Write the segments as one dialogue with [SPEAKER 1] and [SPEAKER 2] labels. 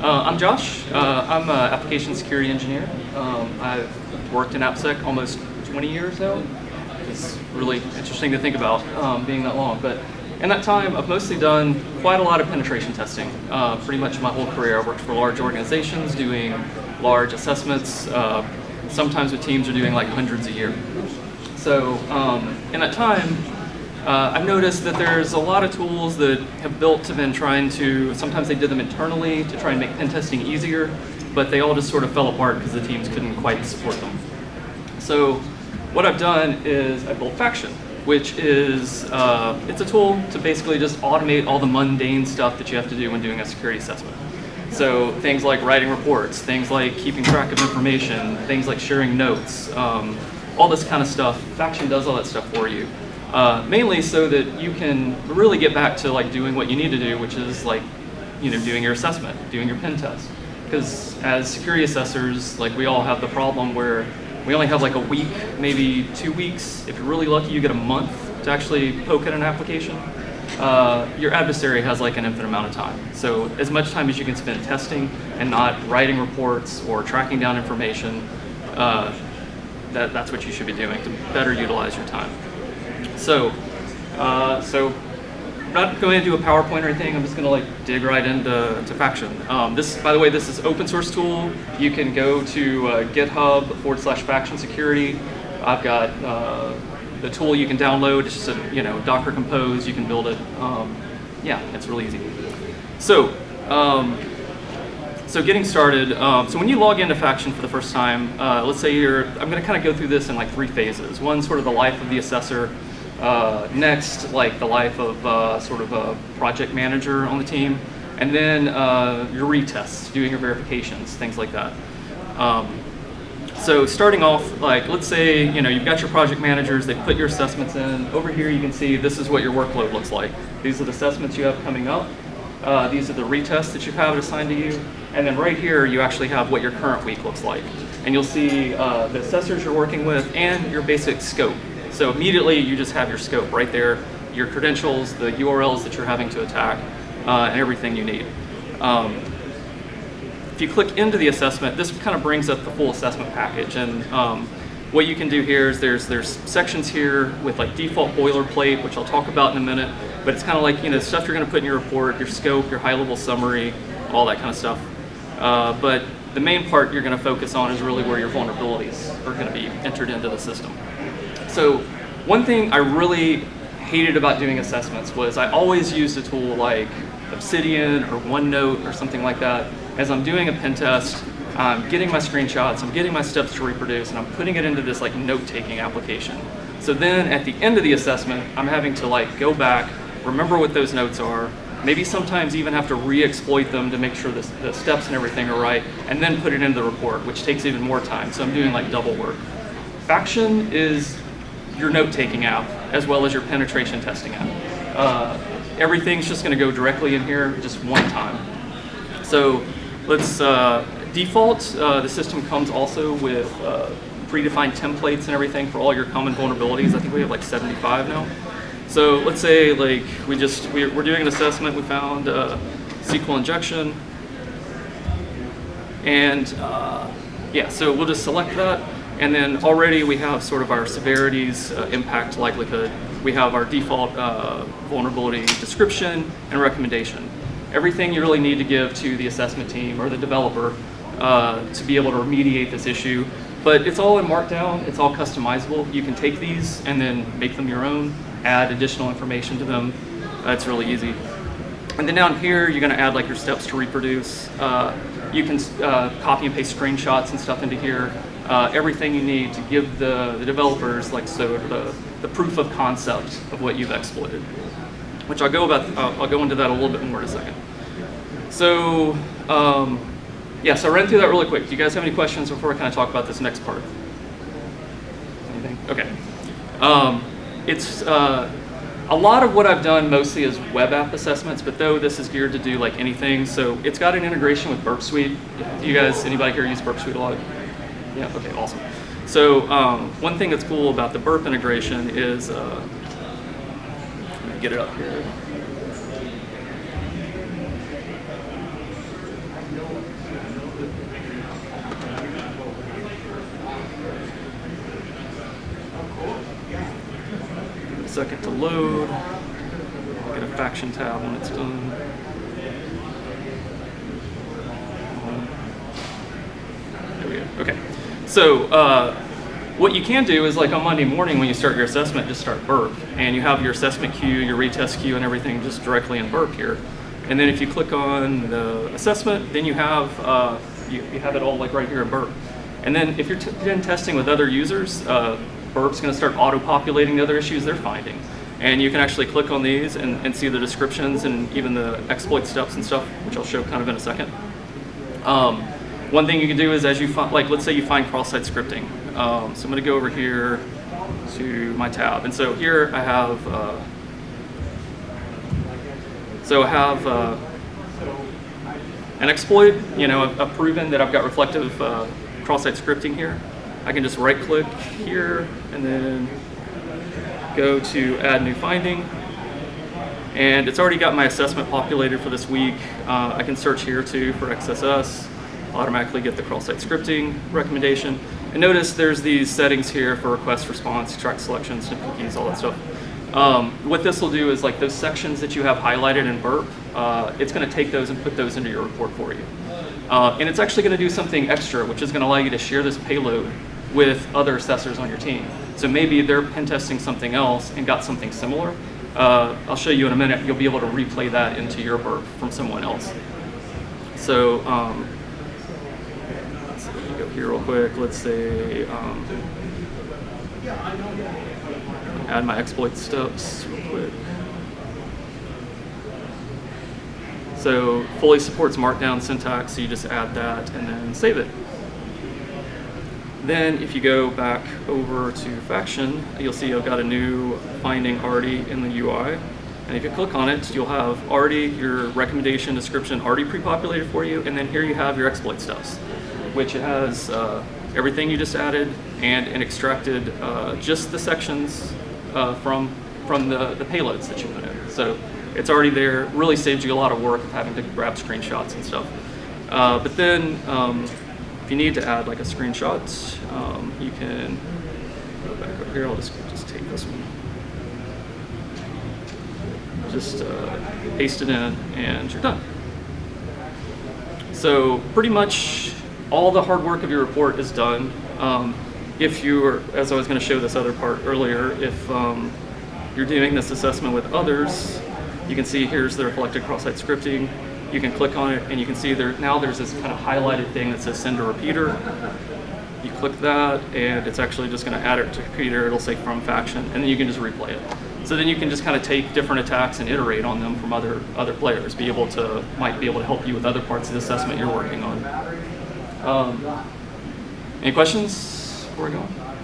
[SPEAKER 1] I'm Josh. I'm an application security engineer. I've worked in AppSec almost 20 years now. It's really interesting to think about being that long. But in that time, I've mostly done quite a lot of penetration testing. Pretty much my whole career, I worked for large organizations doing large assessments. Sometimes with teams are doing like hundreds a year. So in that time, I've noticed that there's a lot of tools that have been trying to, sometimes they did them internally to try and make pen testing easier, but they all just sort of fell apart because the teams couldn't quite support them. So what I've done is I built Faction, which is, it's a tool to basically just automate all the mundane stuff that you have to do when doing a security assessment. So things like writing reports, things like keeping track of information, things like sharing notes, all this kind of stuff. Faction does all that stuff for you. Mainly so that you can really get back to like doing what you need to do, which is like, doing your assessment, doing your pen test. Because as security assessors, like we all have the problem where we only have like a week, maybe 2 weeks. If you're really lucky, you get a month to actually poke at an application. Your adversary has like an infinite amount of time. So as much time as you can spend testing and not writing reports or tracking down information, that's what you should be doing to better utilize your time. So I'm not going to do a PowerPoint or anything. I'm just going to like dig right into Faction. This, by the way, this is an open source tool. You can go to GitHub/Faction Security. I've got the tool you can download. It's just a Docker Compose. You can build it. Yeah, it's really easy. So getting started. So when you log into Faction for the first time, let's say I'm going to kind of go through this in like 3 phases. One, sort of the life of the assessor. Next, like the life of sort of a project manager on the team, and then your retests, doing your verifications, things like that. So starting off, like let's say you've got your project managers, they put your assessments in. Over here you can see this is what your workload looks like. These are the assessments you have coming up. These are the retests that you have assigned to you. And then right here you actually have what your current week looks like. And you'll see the assessors you're working with and your basic scope. So immediately you just have your scope right there, your credentials, the URLs that you're having to attack, and everything you need. If you click into the assessment, this kind of brings up the full assessment package. And what you can do here is there's sections here with like default boilerplate, which I'll talk about in a minute. But it's kind of like stuff you're going to put in your report, your scope, your high-level summary, all that kind of stuff. But the main part you're going to focus on is really where your vulnerabilities are going to be entered into the system. So one thing I really hated about doing assessments was I always used a tool like Obsidian or OneNote or something like that. As I'm doing a pen test, I'm getting my screenshots, I'm getting my steps to reproduce, and I'm putting it into this like note-taking application. So then at the end of the assessment, I'm having to like go back, remember what those notes are, maybe sometimes even have to re-exploit them to make sure the steps and everything are right, and then put it into the report, which takes even more time. So I'm doing like double work. Faction is your note-taking app, as well as your penetration testing app. Everything's just going to go directly in here just one time. So let's default. The system comes also with predefined templates and everything for all your common vulnerabilities. I think we have like 75 now. So let's say like we're doing an assessment. We found SQL injection, and yeah, so we'll just select that. And then already we have sort of our severities, impact, likelihood. We have our default vulnerability description and recommendation. Everything you really need to give to the assessment team or the developer to be able to remediate this issue. But it's all in Markdown, it's all customizable. You can take these and then make them your own, add additional information to them. It's really easy. And then down here, you're gonna add like your steps to reproduce. You can copy and paste screenshots and stuff into here. Everything you need to give the developers like the proof of concept of what you've exploited, which I'll go into that a little bit more in a second. So yeah, so I ran through that really quick. Do you guys have any questions before I kind of talk about this next part? Anything? Okay. It's a lot of what I've done mostly is web app assessments, but though this is geared to do like anything, so it's got an integration with Burp Suite. Do you guys, anybody here use Burp Suite a lot? Yeah, okay, awesome. So one thing that's cool about the Burp integration is, let me get it up here. second to load. Get a faction tab when it's done. There we go. Okay. So what you can do is, like on Monday morning when you start your assessment, just start burp. And you have your assessment queue, your retest queue, and everything just directly in burp here. And then if you click on the assessment, then you have you have it all like right here in burp. And then if you're then testing with other users, burp's going to start auto-populating the other issues they're finding. And you can actually click on these and see the descriptions and even the exploit steps and stuff, which I'll show kind of in a second. One thing you can do is, as you find, like let's say you find cross-site scripting. So I'm going to go over here to my tab. And so here I have an exploit, a proven that I've got reflective cross-site scripting here. I can just right-click here and then go to Add New Finding. And it's already got my assessment populated for this week. I can search here too for XSS, automatically get the cross-site scripting recommendation. And notice there's these settings here for request response, track selection, snip cookies, all that stuff. What this will do is, like those sections that you have highlighted in burp, it's going to take those and put those into your report for you. And it's actually going to do something extra, which is going to allow you to share this payload with other assessors on your team. So maybe they're pen testing something else and got something similar. I'll show you in a minute. You'll be able to replay that into your burp from someone else. So let's go here real quick. Let's say add my exploit steps real quick. So fully supports markdown syntax, so you just add that and then save it. Then if you go back over to Faction, you'll see I've got a new finding already in the UI. And if you click on it, you'll have already your recommendation description already pre-populated for you. And then here you have your exploit steps, which has everything you just added and extracted just the sections from the payloads that you put in. So it's already there. Really saves you a lot of work of having to grab screenshots and stuff. But then if you need to add like a screenshot, you can go back over here. I'll just take this one. Just paste it in and you're done. So pretty much all the hard work of your report is done. If you are, as I was going to show this other part earlier, if you're doing this assessment with others, you can see here's the reflected cross-site scripting. You can click on it and you can see now there's this kind of highlighted thing that says send a repeater. You click that and it's actually just going to add it to repeater. It'll say from faction, and then you can just replay it. So then you can just kind of take different attacks and iterate on them from other players. Might be able to help you with other parts of the assessment you're working on. Any questions before we go on? All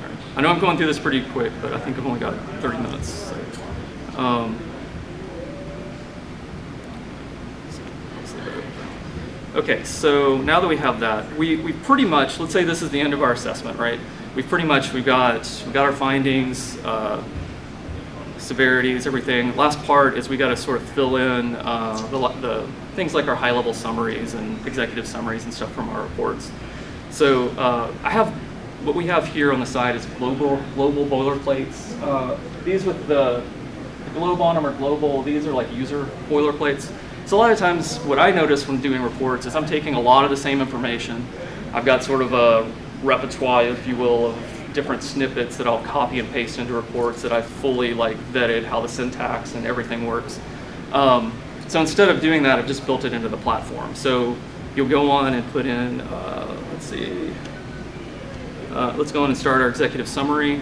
[SPEAKER 1] right. I know I'm going through this pretty quick, but I think I've only got 30 minutes. So, okay, so now that we have that, we pretty much, let's say this is the end of our assessment, right? We've got our findings, severities, everything. Last part is we got to sort of fill in the things like our high-level summaries and executive summaries and stuff from our reports. So what we have here on the side is global boilerplates. These with the globe on them are global. These are like user boilerplates. So a lot of times what I notice when doing reports is I'm taking a lot of the same information. I've got sort of a repertoire, if you will, of different snippets that I'll copy and paste into reports that I've fully vetted how the syntax and everything works. So instead of doing that, I've just built it into the platform. So you'll go on and put in, let's see, let's go on and start our executive summary.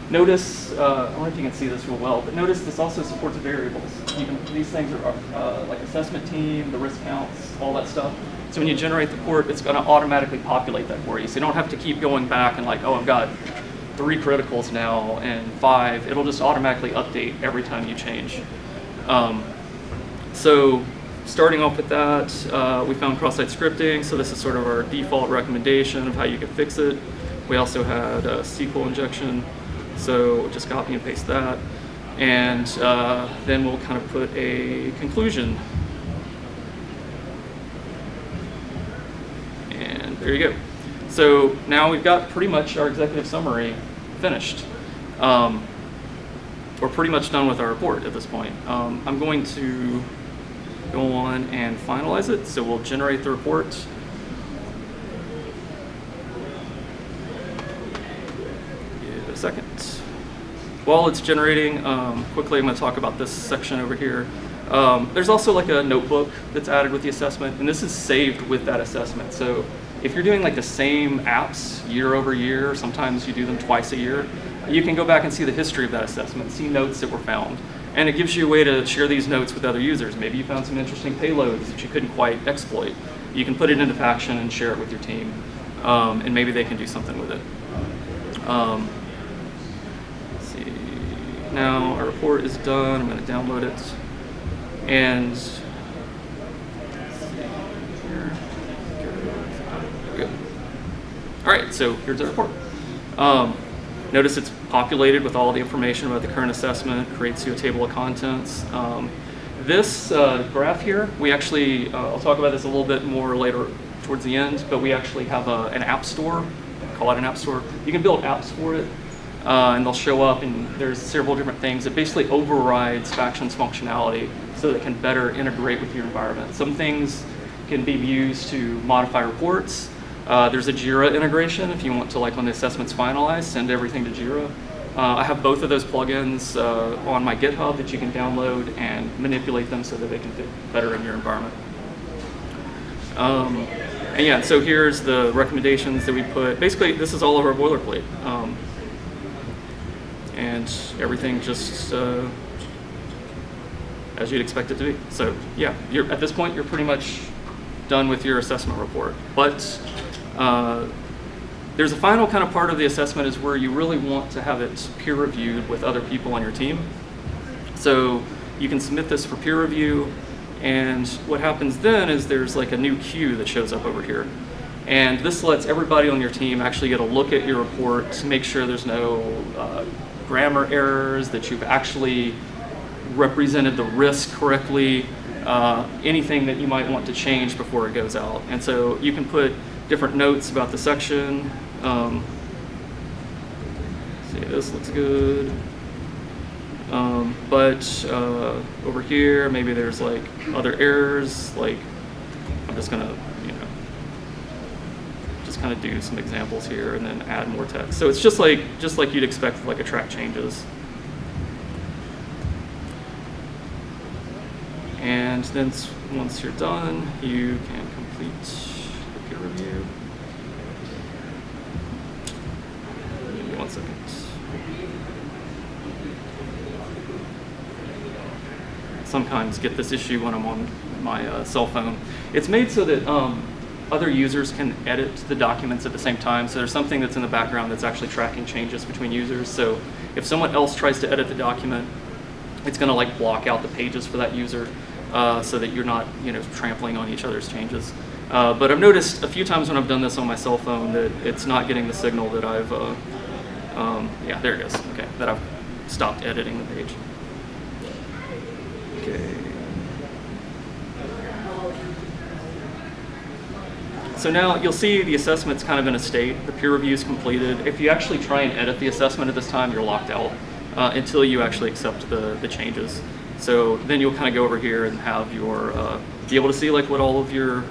[SPEAKER 1] Notice, I don't know if you can see this real well, but notice this also supports variables. These things are like assessment team, the risk counts, all that stuff. So when you generate the report, it's going to automatically populate that for you. So you don't have to keep going back and oh, I've got 3 criticals now and 5. It'll just automatically update every time you change. So starting off with that, we found cross-site scripting. So this is sort of our default recommendation of how you can fix it. We also had SQL injection. So just copy and paste that. And then we'll kind of put a conclusion. And there you go. So now we've got pretty much our executive summary finished. we're pretty much done with our report at this point. I'm going to go on and finalize it. So we'll generate the report. Give it a second. While it's generating, quickly I'm going to talk about this section over here. There's also like a notebook that's added with the assessment, and this is saved with that assessment. So if you're doing like the same apps year over year, sometimes you do them twice a year, you can go back and see the history of that assessment, see notes that were found. And it gives you a way to share these notes with other users. Maybe you found some interesting payloads that you couldn't quite exploit. You can put it into Faction and share it with your team, and maybe they can do something with it. Let's see. Now our report is done. I'm going to download it. And let's see here. There we go. All right, so here's the report. Notice it's populated with all the information about the current assessment, creates you a table of contents. This graph here, we actually, I'll talk about this a little bit more later towards the end, but we actually have an app store, call it an app store. You can build apps for it, and they'll show up, and there's several different things. It basically overrides Faction's functionality so that it can better integrate with your environment. Some things can be used to modify reports. There's a Jira integration if you want to, like when the assessment's finalized, send everything to Jira. I have both of those plugins on my GitHub that you can download and manipulate them so that they can fit better in your environment. And yeah, so here's the recommendations that we put. Basically, this is all of our boilerplate. And everything just as you'd expect it to be. So yeah, at this point, you're pretty much done with your assessment report. But there's a final kind of part of the assessment is where you really want to have it peer reviewed with other people on your team. So you can submit this for peer review, and what happens then is there's like a new queue that shows up over here. And this lets everybody on your team actually get a look at your report to make sure there's no grammar errors, that you've actually represented the risk correctly, anything that you might want to change before it goes out. And so you can put different notes about the section. See, this looks good. But over here, maybe there's like other errors. Like I'm just gonna, just kind of do some examples here and then add more text. So it's just like you'd expect, like a track changes. And then once you're done, you can complete the peer review. Give me 1 second. Sometimes get this issue when I'm on my cell phone. It's made so that other users can edit the documents at the same time. So there's something that's in the background that's actually tracking changes between users. So if someone else tries to edit the document, it's going to like block out the pages for that user. So that you're not, trampling on each other's changes. But I've noticed a few times when I've done this on my cell phone that it's not getting the signal that I've, yeah, there it is. Okay, that I've stopped editing the page. Okay. So now you'll see the assessment's kind of in a state. The peer review is completed. If you actually try and edit the assessment at this time, you're locked out until you actually accept the changes. So then you'll kind of go over here and have your, be able to see like what all of your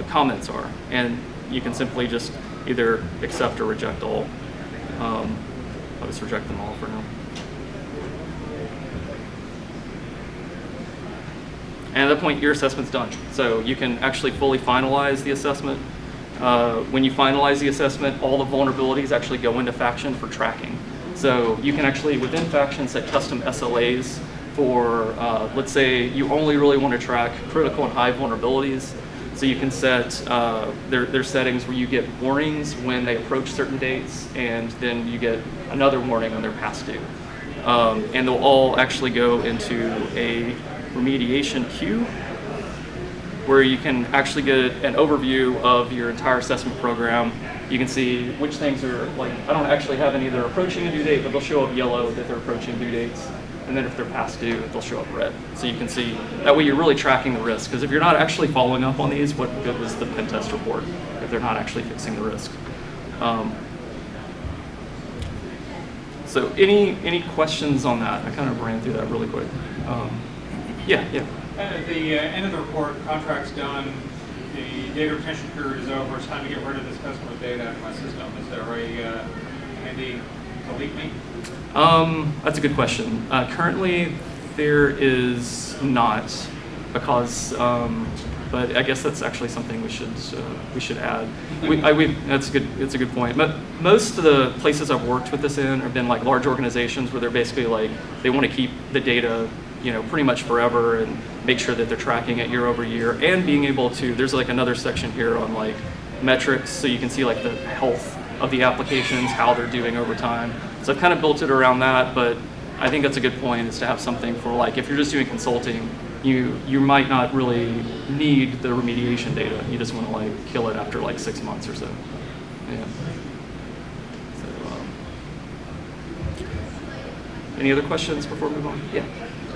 [SPEAKER 1] comments are. And you can simply just either accept or reject all. I'll just reject them all for now. And at that point, your assessment's done. So you can actually fully finalize the assessment. When you finalize the assessment, all the vulnerabilities actually go into Faction for tracking. So you can actually, within Faction, set custom SLAs for, let's say you only really want to track critical and high vulnerabilities. So you can set, there's settings where you get warnings when they approach certain dates, and then you get another warning when they're past due. And they'll all actually go into a remediation queue where you can actually get an overview of your entire assessment program. You can see which things are, like, I don't actually have any that are approaching a due date, but they'll show up yellow that they're approaching due dates. And then if they're past due, they'll show up red. So you can see, that way you're really tracking the risk. Because if you're not actually following up on these, what good was the pen test report if they're not actually fixing the risk? So any questions on that? I kind of ran through that really quick. Yeah.
[SPEAKER 2] At the end of the report, contract's done, the data retention period is over, it's time to get rid of this customer's data out of my system. Is there a handy delete me?
[SPEAKER 1] That's a good question. Currently, there is not, because, but I guess that's actually something we should add. That's a good point. But most of the places I've worked with this in have been like large organizations where they're basically like they want to keep the data, pretty much forever and make sure that they're tracking it year over year and being able to. There's like another section here on like metrics, so you can see like the health of the applications, how they're doing over time. So I've kind of built it around that, but I think that's a good point, is to have something for like if you're just doing consulting, you might not really need the remediation data. You just want to like kill it after like 6 months or so. Yeah. So, any other questions before we move on? Yeah.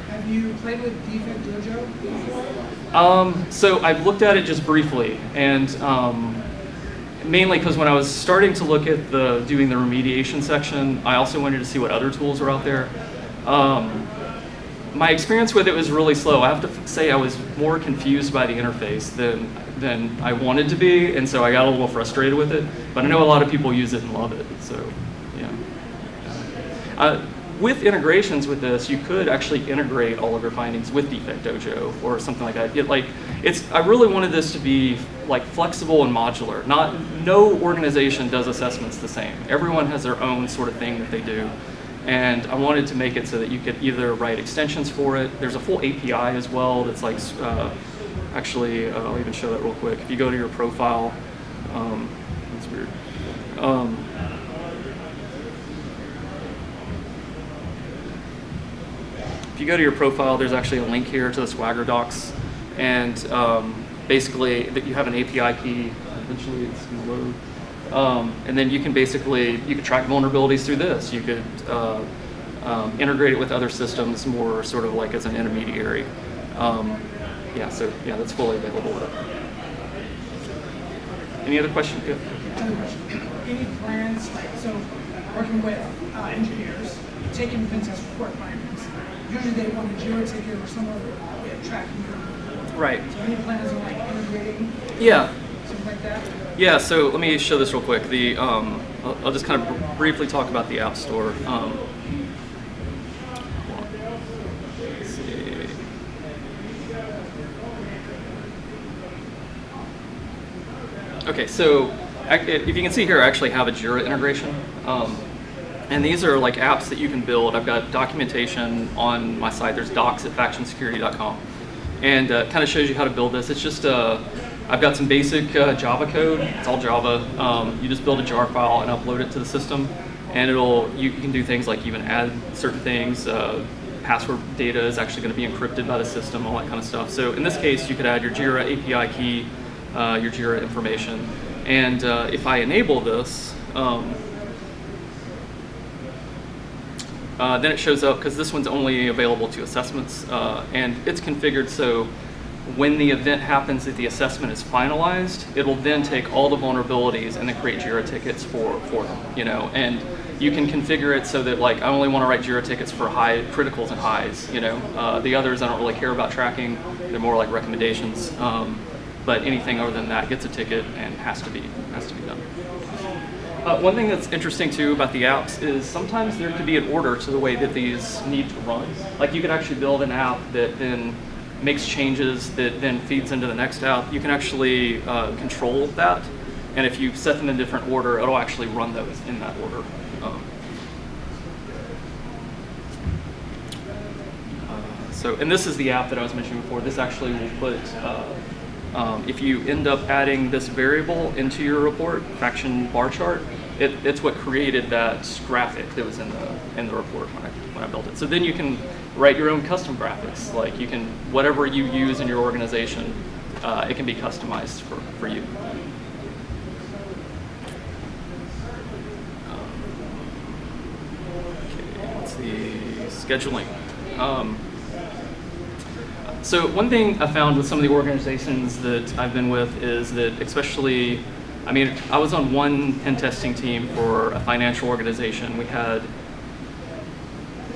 [SPEAKER 3] Have you played with Defect Dojo before?
[SPEAKER 1] So I've looked at it just briefly, and mainly because when I was starting to look at doing the remediation section, I also wanted to see what other tools are out there. My experience with it was really slow. I have to say I was more confused by the interface than I wanted to be, and so I got a little frustrated with it. But I know a lot of people use it and love it, so yeah. With integrations with this, you could actually integrate all of your findings with Defect Dojo or something like that. I really wanted this to be like flexible and modular. No organization does assessments the same. Everyone has their own sort of thing that they do. And I wanted to make it so that you could either write extensions for it. There's a full API as well that's like, actually, I'll even show that real quick. If you go to your profile, that's weird. If you go to your profile, there's actually a link here to the Swagger docs. And basically, you have an API key. Eventually, it's going to load. And then you can track vulnerabilities through this. You could integrate it with other systems more sort of like as an intermediary. That's fully available. Any other questions? Yeah.
[SPEAKER 3] Any plans, working with engineers, taking pen test report findings, usually they want a Jira ticket or some other way of tracking your report.
[SPEAKER 1] Right.
[SPEAKER 3] So any plans on integrating?
[SPEAKER 1] Yeah.
[SPEAKER 3] Something like that?
[SPEAKER 1] Yeah, so let me show this real quick. I'll just kind of briefly talk about the App Store. Let's see. Okay, so if you can see here, I actually have a Jira integration. And these are like apps that you can build. I've got documentation on my site. There's docs at factionsecurity.com. And kind of shows you how to build this. It's just I've got some basic Java code. It's all Java. You just build a jar file and upload it to the system, and you can do things like even add certain things. Password data is actually going to be encrypted by the system, all that kind of stuff. So in this case, you could add your Jira API key, your Jira information, and if I enable this, then it shows up because this one's only available to assessments, and it's configured so when the event happens that the assessment is finalized, it'll then take all the vulnerabilities and then create Jira tickets for them, and you can configure it so that like I only want to write Jira tickets for high criticals and highs, the others I don't really care about tracking. They're more like recommendations, but anything other than that gets a ticket and has to be done. One thing that's interesting too about the apps is sometimes there could be an order to the way that these need to run. Like you could actually build an app that then makes changes that then feeds into the next app. You can actually control that, and if you set them in different order, it'll actually run those in that order. And this is the app that I was mentioning before. This actually will put, if you end up adding this variable into your report, faction bar chart, it's what created that graphic that was in the report when I built it. So then you can write your own custom graphics. Like you can, whatever you use in your organization, it can be customized for you. Okay, let's see, scheduling. So one thing I found with some of the organizations that I've been with is that especially, I was on one pen testing team for a financial organization. We had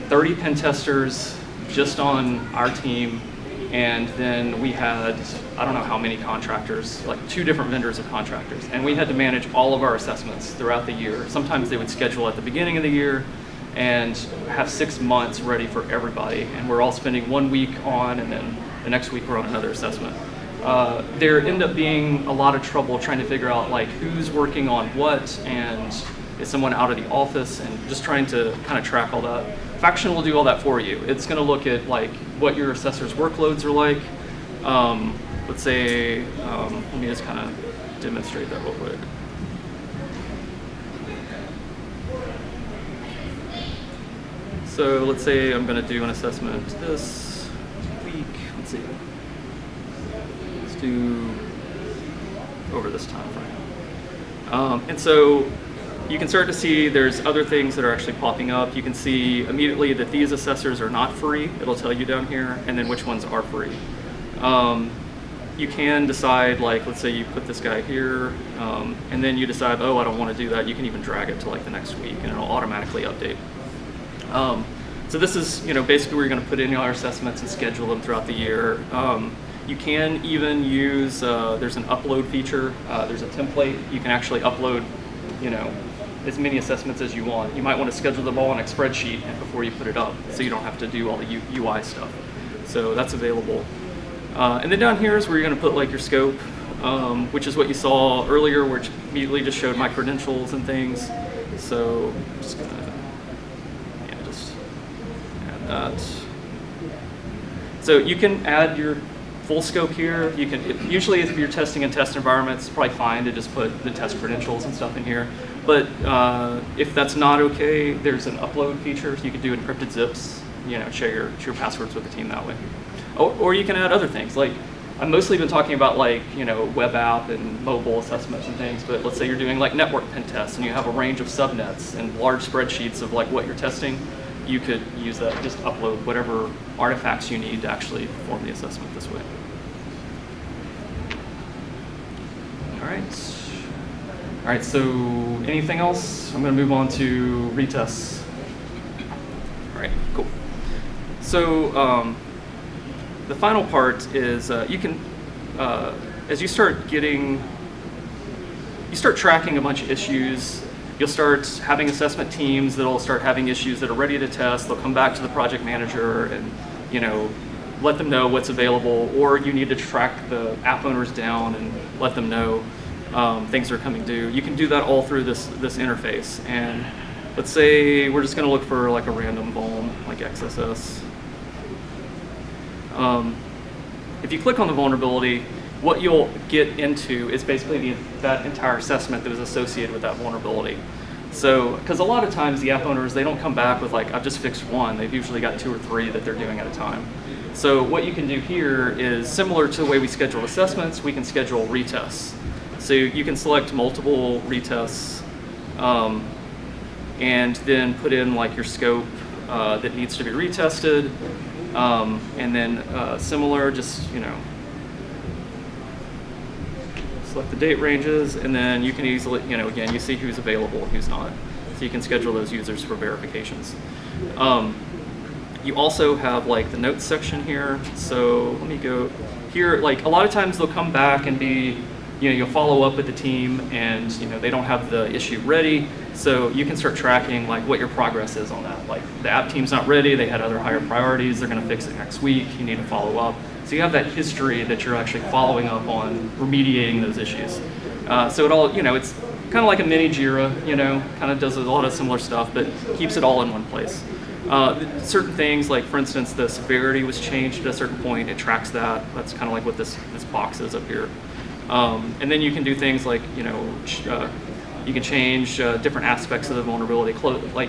[SPEAKER 1] 30 pen testers just on our team, and then we had, I don't know how many contractors, like 2 different vendors of contractors, and we had to manage all of our assessments throughout the year. Sometimes they would schedule at the beginning of the year and have 6 months ready for everybody, and we're all spending 1 week on, and then the next week we're on another assessment. There ended up being a lot of trouble trying to figure out like who's working on what, and is someone out of the office, and just trying to kind of track all that. Faction will do all that for you. It's going to look at like what your assessor's workloads are like. Let's say, let me just kind of demonstrate that real quick. So let's say I'm going to do an assessment this week. Let's see. Let's do over this time frame. And so you can start to see there's other things that are actually popping up. You can see immediately that these assessors are not free. It'll tell you down here, and then which ones are free. You can decide, like, let's say you put this guy here, and then you decide, oh, I don't want to do that. You can even drag it to like the next week, and it'll automatically update. So this is, basically where you're going to put in your assessments and schedule them throughout the year. You can even use, there's an upload feature. There's a template. You can actually upload, as many assessments as you want. You might want to schedule them all on a spreadsheet before you put it up, so you don't have to do all the UI stuff. So that's available. And then down here is where you're going to put like your scope, which is what you saw earlier, which immediately just showed my credentials and things. So I'm just going to, just add that. So you can add your full scope here. You can, usually if you're testing in test environments, it's probably fine to just put the test credentials and stuff in here. But if that's not okay, there's an upload feature. So you can do encrypted zips, share your passwords with the team that way. Or you can add other things. Like I've mostly been talking about like, web app and mobile assessments and things, but let's say you're doing like network pen tests and you have a range of subnets and large spreadsheets of like what you're testing. You could use that, just upload whatever artifacts you need to actually perform the assessment this way. All right, so anything else? I'm going to move on to retests. All right, cool. So the final part is you can, as you start tracking a bunch of issues, you'll start having assessment teams that'll start having issues that are ready to test. They'll come back to the project manager and, let them know what's available, or you need to track the app owners down and let them know things are coming due. You can do that all through this interface. And let's say we're just going to look for like a random vuln, like XSS. If you click on the vulnerability, what you'll get into is basically that entire assessment that was associated with that vulnerability. So, because a lot of times the app owners, they don't come back with like, I've just fixed one. They've usually got 2 or 3 that they're doing at a time. So what you can do here is similar to the way we schedule assessments, we can schedule retests. So you can select multiple retests and then put in like your scope that needs to be retested. And then similar, just, select the date ranges, and then you can easily, again, you see who's available and who's not. So you can schedule those users for verifications. You also have like the notes section here. So let me go here. Like a lot of times they'll come back and be, you'll follow up with the team and they don't have the issue ready. So you can start tracking like what your progress is on that. Like the app team's not ready, they had other higher priorities, they're gonna fix it next week, you need to follow up. So you have that history that you're actually following up on remediating those issues. So it all, it's kind of like a mini Jira, kind of does a lot of similar stuff, but keeps it all in one place. Certain things, like for instance, the severity was changed at a certain point, it tracks that. That's kind of like what this box is up here. And then you can do things like, you can change different aspects of the vulnerability. Like,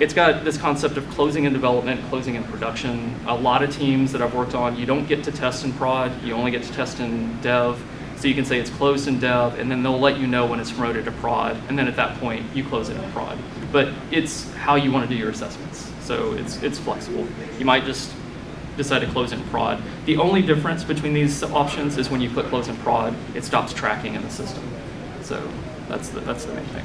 [SPEAKER 1] it's got this concept of closing in development, closing in production. A lot of teams that I've worked on, you don't get to test in prod, you only get to test in dev. So you can say it's closed in dev, and then they'll let you know when it's promoted to prod, and then at that point, you close it in prod. But it's how you want to do your assessments. So it's flexible. You might just decide to close in prod. The only difference between these options is when you click close in prod, it stops tracking in the system. So that's the main thing.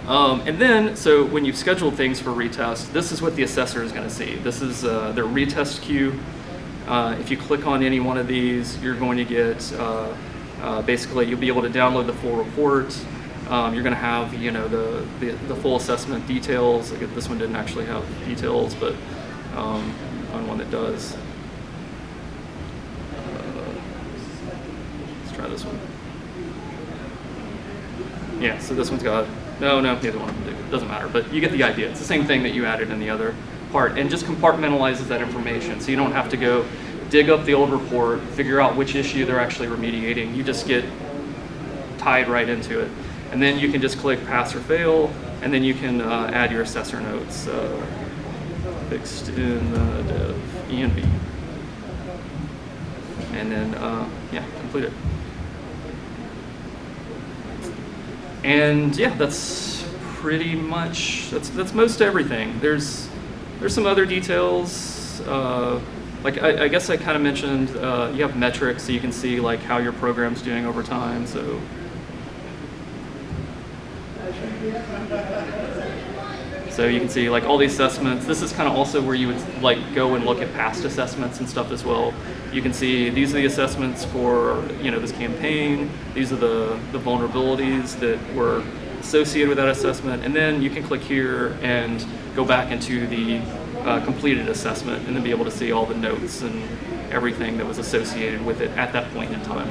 [SPEAKER 1] And then, so when you've scheduled things for retest, this is what the assessor is going to see. This is their retest queue. If you click on any one of these, you're going to get, basically, you'll be able to download the full report. You're going to have, the full assessment details. Like this one didn't actually have details, but on one that does. Let's try this one. Yeah, so this one's got, no, neither one of them do. Doesn't matter, but you get the idea. It's the same thing that you added in the other part, and just compartmentalizes that information. So you don't have to go dig up the old report, figure out which issue they're actually remediating. You just get tied right into it. And then you can just click pass or fail, and then you can add your assessor notes. Fixed in the dev ENV. And then, yeah, complete it. And yeah, that's pretty much, that's most everything. There's some other details. Like I guess I kind of mentioned, you have metrics, so you can see like how your program's doing over time. So you can see like all the assessments. This is kind of also where you would like go and look at past assessments and stuff as well. You can see these are the assessments for this campaign. These are the vulnerabilities that were associated with that assessment, and then you can click here and go back into the completed assessment, and then be able to see all the notes and everything that was associated with it at that point in time.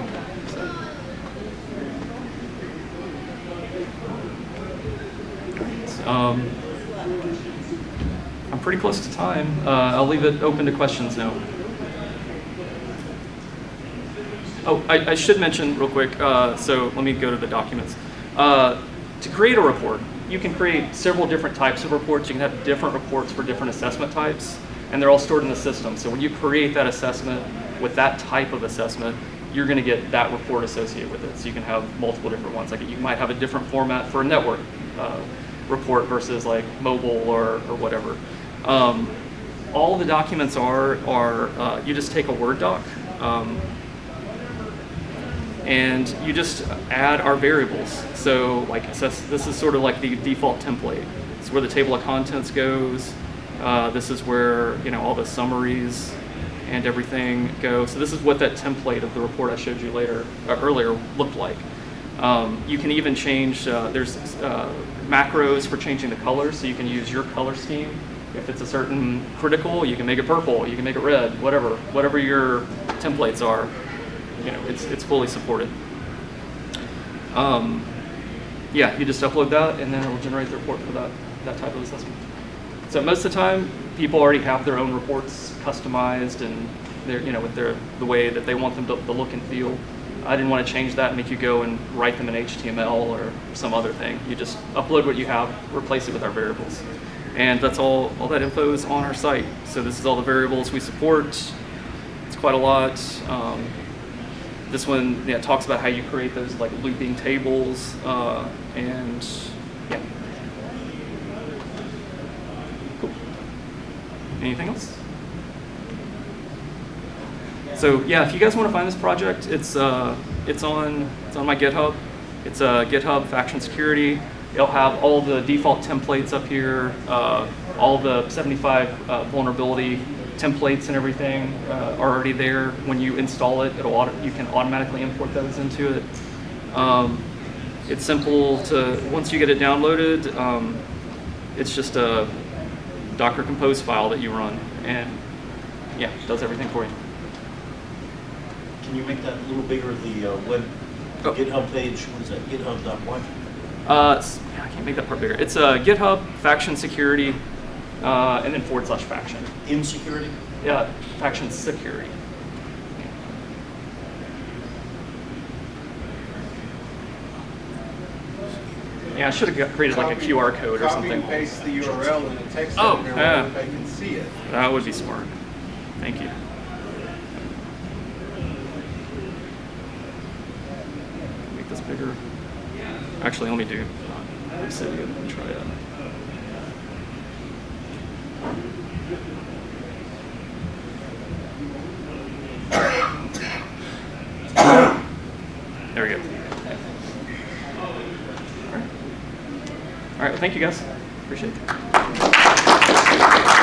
[SPEAKER 1] So. I'm pretty close to time. I'll leave it open to questions now. Oh, I should mention real quick, so let me go to the documents. To create a report, you can create several different types of reports. You can have different reports for different assessment types, and they're all stored in the system. So when you create that assessment with that type of assessment, you're going to get that report associated with it. So you can have multiple different ones. Like you might have a different format for a network report versus like mobile or whatever. All the documents are you just take a Word doc and you just add our variables. So like this is sort of like the default template. It's where the table of contents goes. This is where all the summaries and everything go. So this is what that template of the report I showed you earlier looked like. You can even change. There's macros for changing the colors, so you can use your color scheme. If it's a certain critical, you can make it purple, you can make it red, whatever your templates are, it's fully supported. Yeah, you just upload that, and then it will generate the report for that type of assessment. So most of the time, people already have their own reports customized, and they're with the way that they want them to look and feel. I didn't want to change that and make you go and write them in HTML or some other thing. You just upload what you have, replace it with our variables. And that's all that info is on our site. So this is all the variables we support. It's quite a lot. This one talks about how you create those like looping tables. And yeah. Cool. Anything else? So yeah, if you guys want to find this project, it's on my GitHub. It's GitHub Faction Security. It'll have all the default templates up here, all the 75 vulnerability templates and everything are already there. When you install it, you can automatically import those into it. It's simple to, once you get it downloaded, it's just a Docker Compose file that you run, and yeah, it does everything for you.
[SPEAKER 4] Can you make that a little bigger, the web GitHub page? What is that, github.what?
[SPEAKER 1] I can't make that part bigger. It's GitHub, Faction Security, and then /faction.
[SPEAKER 4] In security?
[SPEAKER 1] Yeah, Faction Security. Yeah, I should have created like a QR code or something.
[SPEAKER 5] Copy and paste the URL in a text
[SPEAKER 1] Oh,
[SPEAKER 5] editor
[SPEAKER 1] yeah.
[SPEAKER 5] where they can see it.
[SPEAKER 1] That would be smart. Thank you. Make this bigger. Actually, let me do Obsidian and try it. There we go. All right, well, thank you guys. Appreciate it.